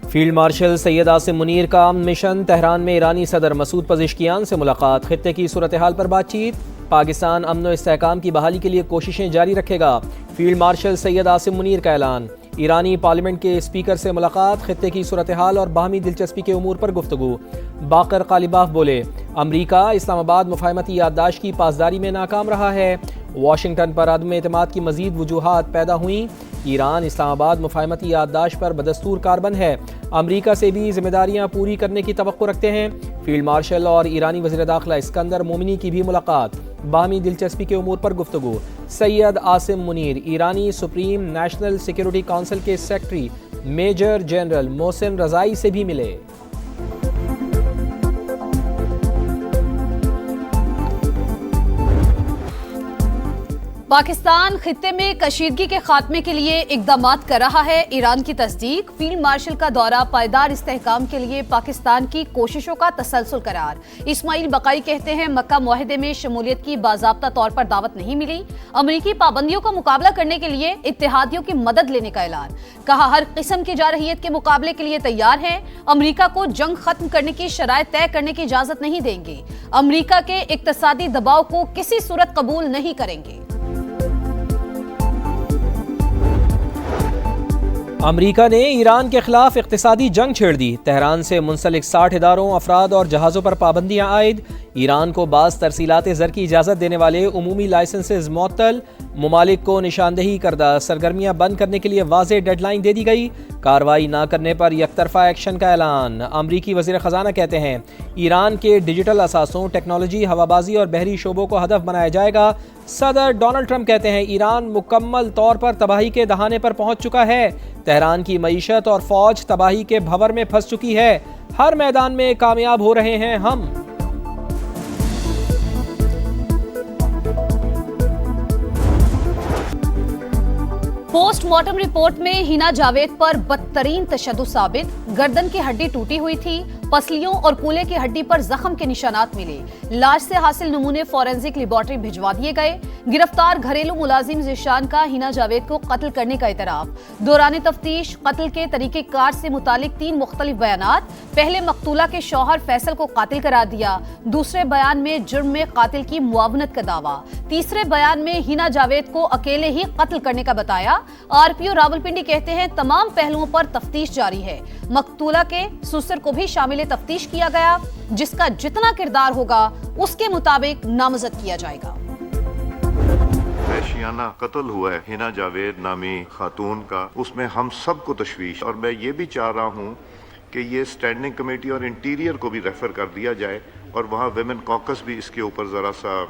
Field marshal Syed Asim Munir का mission Tehran में ईरानी सदर मसूद पज़ेश्कियान से मुलाकात। खित्ते की सूरत हाल पर बातचीत। पाकिस्तान अमन व इस्तेहकाम की बहाली के लिए कोशिशें जारी रखेगा। फील्ड मार्शल सैयद आसिम मुनीर का ऐलान। ईरानी पार्लियामेंट के स्पीकर से मुलाकात। खित्ते की सूरत हाल और बाहमी दिलचस्पी के उमूर पर गुफ्तगू। बाकर कालिबाफ बोले, अमरीका इस्लामाबाद मुफाहमती याददाश्त की पासदारी में नाकाम रहा है। वाशिंगटन पर अदम एतमाद की मजीद वजूहात पैदा हुई। ईरान इस्लामाबाद मुफाहमती याददाश्त पर बदस्तूर कारबंद है। अमरीका से भी जिम्मेदारियां पूरी करने की तवक्को रखते हैं। फील्ड मार्शल और ईरानी वज़ीर दाखिला इस्कंदर मोमिनी की भी मुलाकात। बाहमी दिलचस्पी के उमूर पर गुफ्तगू। सैयद आसिम मुनीर ईरानी सुप्रीम नेशनल सिक्योरिटी काउंसिल के सेक्रेटरी मेजर जनरल मोहसिन रजाई से भी मिले। पाकिस्तान खित्ते में कशीदगी के खात्मे के लिए इकदामात कर रहा है। ईरान की तस्दीक। फील्ड मार्शल का दौरा पायदार इस्तेहकाम के लिए पाकिस्तान की कोशिशों का तसलसल करार। इस्माइल बकाई कहते हैं, मक्का मुआहदे में शमूलियत की बाज़ाब्ता तौर पर दावत नहीं मिली। अमरीकी पाबंदियों का मुकाबला करने के लिए इत्तेहादियों की मदद लेने का ऐलान। कहा, हर किस्म की जारहियत के मुकाबले के लिए तैयार है। अमरीका को जंग खत्म करने की शराइत तय करने की इजाजत नहीं देंगे। अमरीका के इक्तसादी दबाव को किसी सूरत कबूल नहीं करेंगे। अमरीका ने ईरान के खिलाफ इक्तिसादी जंग छेड़ दी। तेहरान से मुंसलिक 60 इदारों, अफराद और जहाज़ों पर पाबंदियां आयद। ईरान को बाज़ तरसीलात ज़र की इजाज़त देने वाले उमूमी लाइसेंसेज मुअत्तल। मुमालिक को निशानदेही करदा सरगर्मियां बंद करने के लिए वाज़ेह डेडलाइन दे दी गई। कार्रवाई न करने पर यकतरफा एक्शन का ऐलान। अमरीकी वज़ीर ख़जाना कहते हैं, ईरान के डिजिटल असासों, टेक्नोलॉजी, हवाबाजी और बहरी शोबों को हदफ बनाया जाएगा। सदर डोनाल्ड ट्रंप कहते हैं, ईरान मुकम्मल तौर पर तबाही के दहाने पर पहुंच चुका है। तेहरान की मईशत और फौज तबाही के भंवर में फंस चुकी है। हर मैदान में कामयाब हो रहे हैं हम। पोस्टमार्टम रिपोर्ट में हिना जावेद पर बदतरीन तशद्दुद साबित। गर्दन की हड्डी टूटी हुई थी। पसलियों और कूल्हे की हड्डी पर जख्म के निशानात मिले। लाश से हासिल नमूने फॉरेंसिक लेबोरेटरी भिजवा दिए गए। गिरफ्तार घरेलू मुलाजिम ज़ीशान का हिना जावेद को कत्ल करने का इतराफ। दौरान तफ्तीश कत्ल के तरीक़ेकार से मुतालिक 3 मुख्तलिफ बयानात। पहले मकतूला के शौहर फैसल को कातिल करार दिया। दूसरे बयान में जुर्म में कातिल की मुआवनत का दावा। तीसरे बयान में हिना जावेद को अकेले ही कत्ल करने का बताया। आरपीओ रावलपिंडी कहते हैं, तमाम पहलुओं पर तफ्तीश जारी है। मकतूला के सुसर को भी शामिल तफ्तीश किया गया, जिसका जितना किरदार होगा उसके मुताबिक नामजद किया जाएगा। वहशियाना कत्ल हुआ है हिना जावेद नामी खातून का, उसमें हम सबको तशवीश। और मैं ये भी चाह रहा हूँ कि ये स्टैंडिंग कमेटी और इंटीरियर को भी रेफर कर दिया जाए और वहाँ विमेन कॉकस भी इसके ऊपर ज़रा सा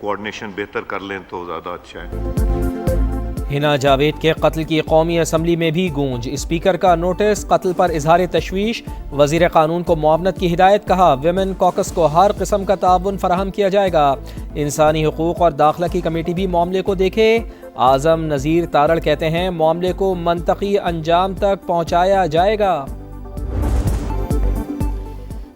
कोऑर्डिनेशन बेहतर कर लें तो ज़्यादा अच्छा है। हिना जावेद के कत्ल की कौमी असम्बली में भी गूंज। स्पीकर का नोटिस। कत्ल पर इजहार तशवीश। वजीर कानून को मुआवनत की हिदायत। कहा, विमेन कॉकस को हर किस्म का ताउन फराहम किया जाएगा। इंसानी हुकूक और दाखिला की कमेटी भी मामले को देखे। आजम नज़ीर तारड़ कहते हैं, मामले को मंतकी अंजाम तक पहुँचाया जाएगा।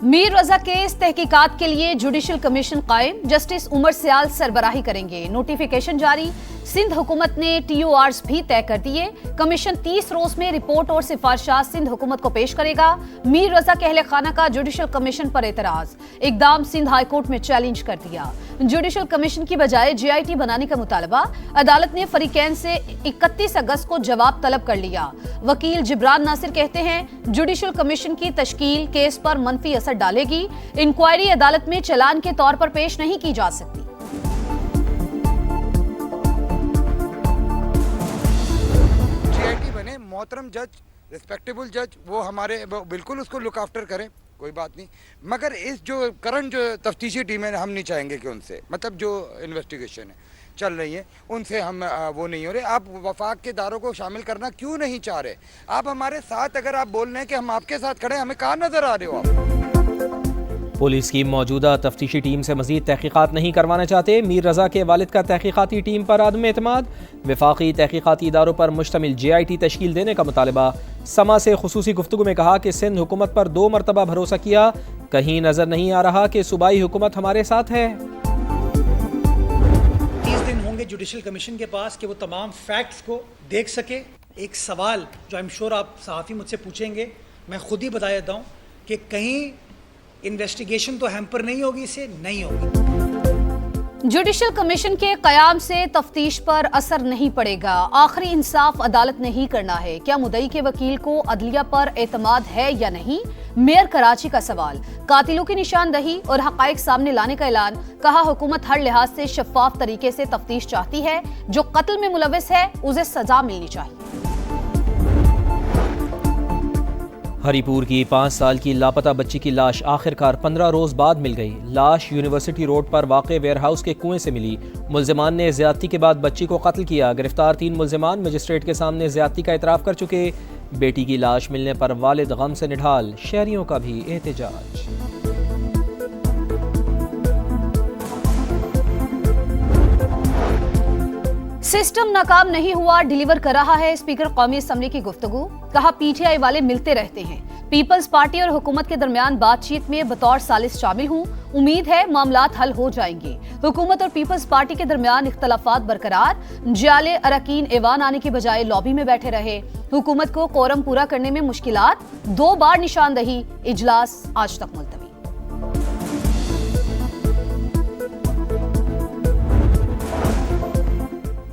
मीर रजा केस तहकीकात के लिए जुडिशल कमीशन कायम। जस्टिस उमर सियाल सरबराही करेंगे। नोटिफिकेशन जारी। सिंध हुकूमत ने TORs भी तय कर दिए। कमीशन 30 रोज में रिपोर्ट और सिफारिशात सिंध हुकूमत को पेश करेगा। मीर रजा के अहले खाना का जुडिशल कमीशन पर एतराज। इकदाम सिंध हाई कोर्ट में चैलेंज कर दिया। जुडिशल कमीशन की बजाय JIT बनाने का मुतालबा। अदालत ने फरीकैन से 31 अगस्त को जवाब तलब कर लिया। वकील जिब्रान नासिर कहते हैं, जुडिशल कमीशन की तश्कील केस पर मनफी असर डालेगी। इंक्वायरी अदालत में चलान के तौर पर पेश नहीं की जा सकती। मोहतरम जज, रिस्पेक्टेबल जज, वो हमारे बिल्कुल उसको लुक आफ्टर करें, कोई बात नहीं। मगर इस जो करंट जो तफ्तीशी टीम है, हम नहीं चाहेंगे कि उनसे, मतलब जो इन्वेस्टिगेशन है चल रही है, उनसे हम वो नहीं हो रहे। आप वफाक के इदारों को शामिल करना क्यों नहीं चाह रहे? आप हमारे साथ, अगर आप बोल रहे हैं कि हम आपके साथ खड़े, हमें कहाँ नजर आ रहे हो आप? पुलिस की मौजूदा तफ्तीशी टीम से मजीद तहकीकात नहीं करवाना चाहते। मीर रजा के वालिद का तहकीकाती टीम पर आदम एतमाद। वफाकी तहकीकाती इदारों पर मुश्तमिल JIT तश्कील देने का मुतालबा। समा से खुसूसी गुफ्तगू में कहा कि सिंध हुकूमत पर 2 मरतबा भरोसा किया, कहीं नजर नहीं आ रहा कि सूबाई हुकूमत हमारे साथ है। 30 दिन होंगे जुडिशल कमीशन के पास कि वो तमाम फैक्ट्स को देख सके एक सवाल जो आई एम श्योर आप सहाफ़ी मुझसे पूछेंगे, मैं खुद ही बता देता हूँ कि कहीं इन्वेस्टिगेशन तो हैम्पर नहीं होगी, इससे नहीं होगी। जुडिशल कमीशन के कयाम से तफ्तीश पर असर नहीं पड़ेगा, आखिरी इंसाफ अदालत ने ही करना है। क्या मुद्दई के वकील को अदलिया पर एतमाद है या नहीं? मेयर कराची का सवाल। कातिलों की निशानदही और हकायक सामने लाने का ऐलान। कहा हुकूमत हर लिहाज से शफाफ तरीके से तफ्तीश चाहती है, जो कत्ल में मुलविस है उसे सजा मिलनी चाहिए। हरीपुर की 5 साल की लापता बच्ची की लाश आखिरकार 15 रोज बाद मिल गई। लाश यूनिवर्सिटी रोड पर वाक़े वेयरहाउस के कुएं से मिली। मुल्जिमान ने ज्यादती के बाद बच्ची को कत्ल किया। गिरफ्तार 3 मुल्जिमान मजिस्ट्रेट के सामने ज्यादती का इतराफ़ कर चुके। बेटी की लाश मिलने पर वालिद गम से निढाल, शहरियों का भी एहतजाज। सिस्टम नाकाम नहीं हुआ, डिलीवर कर रहा है स्पीकर कौमी असम्बली की गुफ्तगू। कहा पीटीआई वाले मिलते रहते हैं, पीपल्स पार्टी और हुकूमत के दरमियान बातचीत में बतौर सालिस शामिल हूं, उम्मीद है मामलात हल हो जाएंगे। हुकूमत और पीपल्स पार्टी के दरमियान इख्तलाफात बरकरार, जाले अरकान ऐवान आने की बजाय लॉबी में बैठे रहे। हुकूमत को कोरम पूरा करने में मुश्किलात, 2 बार निशानदही, इजलास आज तक मुलतवी।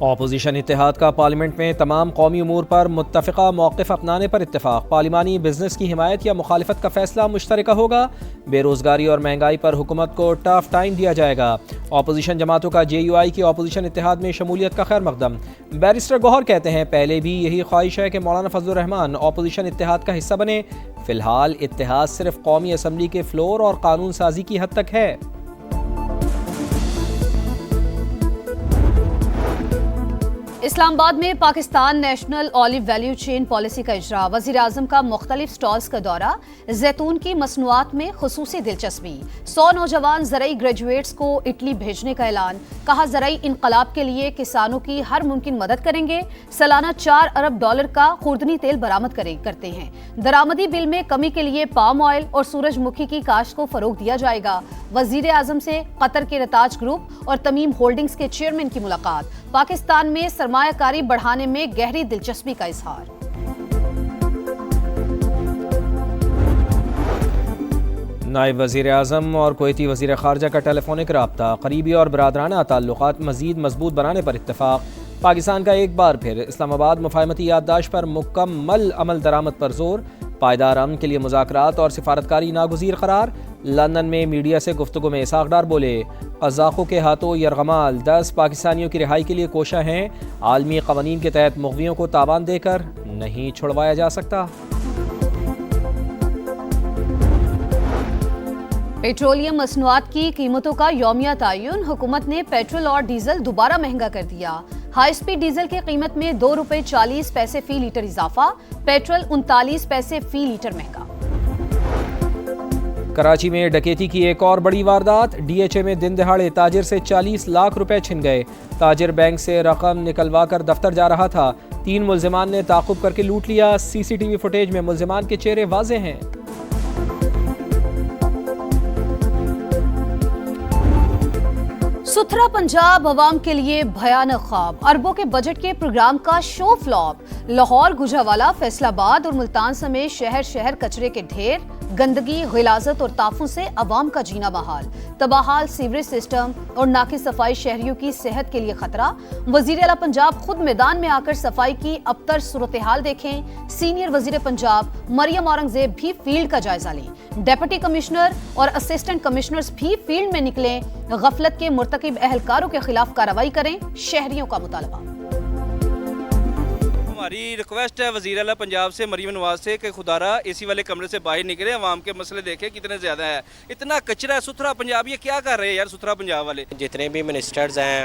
ऑपोजिशन इत्तेहाद का पार्लियामेंट में तमाम कौमी उमूर पर मुत्तफ़िक़ा मौक़िफ़ अपनाने पर इत्तेफाक। पार्लिमानी बिजनेस की हिमायत या मुखालिफत का फैसला मुश्तरका होगा। बेरोज़गारी और महंगाई पर हुकूमत को टफ टाइम दिया जाएगा। ऑपोजिशन जमातों का JUI की ऑपोजिशन इत्तेहाद में शमूलियत का खैर मकदम। बैरिस्टर गौहर कहते हैं पहले भी यही ख्वाहिश है कि मौलाना फजलुर रहमान ऑपोजिशन इत्तेहाद का हिस्सा बने। फ़िलहाल इत्तेहाद सिर्फ कौमी असम्बली के फ्लोर और कानून साजी की हद तक है। इस्लामाबाद में Pakistan national olive value chain policy का इजरा। वज़ीर आज़म का मुख्तलिफ स्टॉल्स का दौरा। जैतून की मसनूआत में खुसूसी दिलचस्पी। 100 नौजवान ज़रई ग्रेजुएट्स को इटली भेजने का ऐलान। कहा ज़रई इनकलाब के लिए किसानों की हर मुमकिन मदद करेंगे। सालाना $4 अरब का खुर्दनी तेल बरामद करते हैं। दरामदी बिल में कमी के लिए पाम ऑयल और सूरजमुखी की काश्त को फरोग दिया जाएगा। वज़ीर आज़म से कतर के नताज ग्रुप और तमीम होल्डिंग्स के चेयरमैन की मुलाकात। पाकिस्तान में सरमायाकारी बढ़ाने में गहरी दिलचस्पी का इजहार। नायब वज़ीर आज़म और कुवैती वज़ीर ख़ारजा का टेलीफोनिक राब्ता। करीबी और बरादराना ताल्लुक़ात मज़ीद मजबूत बनाने पर इत्तेफाक। पाकिस्तान का एक बार फिर इस्लामाबाद मुफाहमती याददाश्त पर मुकम्मल अमल दरामद पर जोर। पायदार अमन के लिए मुज़ाकरात और सिफारतकारी नागुज़ीर करार। लंदन में मीडिया से गुफ्तगू में इसहाक डार बोले क़ज़ाक़ों के हाथों यरगमाल 10 पाकिस्तानियों की रिहाई के लिए कोशा हैं। आलमी क़वानीन के तहत मुग़वियों को तावान देकर नहीं छुड़वाया जा सकता। पेट्रोलियम मसनूआत की कीमतों का यौमिया तयन। हुकूमत ने पेट्रोल और डीजल दोबारा महंगा कर दिया। हाई स्पीड डीजल की कीमत में ₹2.40 फी लीटर इजाफा। पेट्रोल 39 पैसे फी लीटर महंगा। कराची में डकैती की एक और बड़ी वारदात। DHA में दिन दहाड़े ताजिर से 40 लाख रुपए छिन गए। ताजिर बैंक से रकम निकलवा कर दफ्तर जा रहा था। 3 मुल्जिमान ने ताक़ुब करके लूट लिया। CCTV फुटेज में मुल्जिमान के चेहरे वाज़े हैं। सुथरा पंजाब अवाम के लिए भयानक ख्वाब। अरबों के बजट के प्रोग्राम का शो फ्लॉप। लाहौर, गुजरावाला, फैसलाबाद और मुल्तान समेत शहर शहर कचरे के ढेर, गंदगी, गिलाजत और ताफुन से अवाम का जीना बहाल। तबाहाल सीवरेज सिस्टम और नाकी सफाई शहरियों की सेहत के लिए खतरा। वजीर आला पंजाब खुद मैदान में आकर सफाई की अबतर सूरत हाल देखें। सीनियर वजीर पंजाब मरियम औरंगजेब भी फील्ड का जायजा लें। डेप्यूटी कमिश्नर और असिस्टेंट कमिश्नर्स भी फील्ड में निकलें। गफलत के मुर्तकिब अहलकारों के खिलाफ कार्रवाई करें, शहरियों का मुतालबा। हमारी रिक्वेस्ट है वज़ीर आला पंजाब से मरीम नवाज से कि खुदारा एसी वाले कमरे से बाहर निकले, आवाम के मसले देखें कितने ज़्यादा है। इतना कचरा है। सुथरा पंजाब ये क्या कर रहे हैं यार सुथरा पंजाब वाले। जितने भी मिनिस्टर्स हैं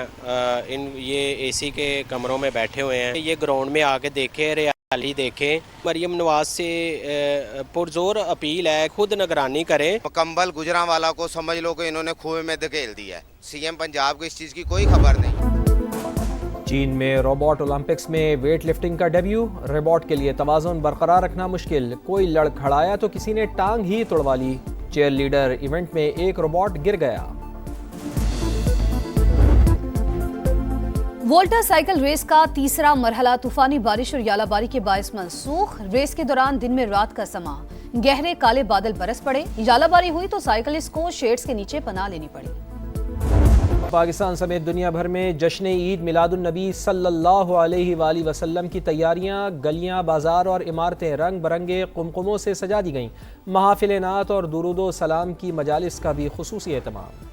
ये एसी के कमरों में बैठे हुए हैं। ये ग्राउंड में आके देखें, रैली देखें। मरीम नवाज से पुरजोर अपील है खुद निगरानी करें। मुकम्मल गुजरांवाला को समझ लो कि इन्होंने कुएं में धकेल दिया है। CM पंजाब को इस चीज़ की कोई खबर नहीं। चीन में रोबोट ओलंपिक्स में वेट लिफ्टिंग का डेब्यू। रोबोट के लिए तवाज़ुन बरकरार रखना मुश्किल। कोई लड़खड़ाया तो किसी ने टांग ही तोड़वा ली। चेयर लीडर इवेंट में एक रोबोट गिर गया। वोल्टा साइकिल रेस का तीसरा मरहला तूफानी बारिश और यालाबारी के बायस मनसूख। रेस के दौरान दिन में रात का समा, गहरे काले बादल बरस पड़े। यालाबारी हुई तो साइकिलिस्ट को शेड्स के नीचे पनाह लेनी पड़ी। पाकिस्तान समेत दुनिया भर में जश्न ईद मिलादुन नबी सल्लल्लाहु अलैहि वसल्लम की तैयारियां, गलियां, बाजार और इमारतें रंग बरंगे कुमकुमों से सजा दी गईं। महाफिल नात और दुरूद व सलाम की मजालिस का भी खुसूसी एहतमाम।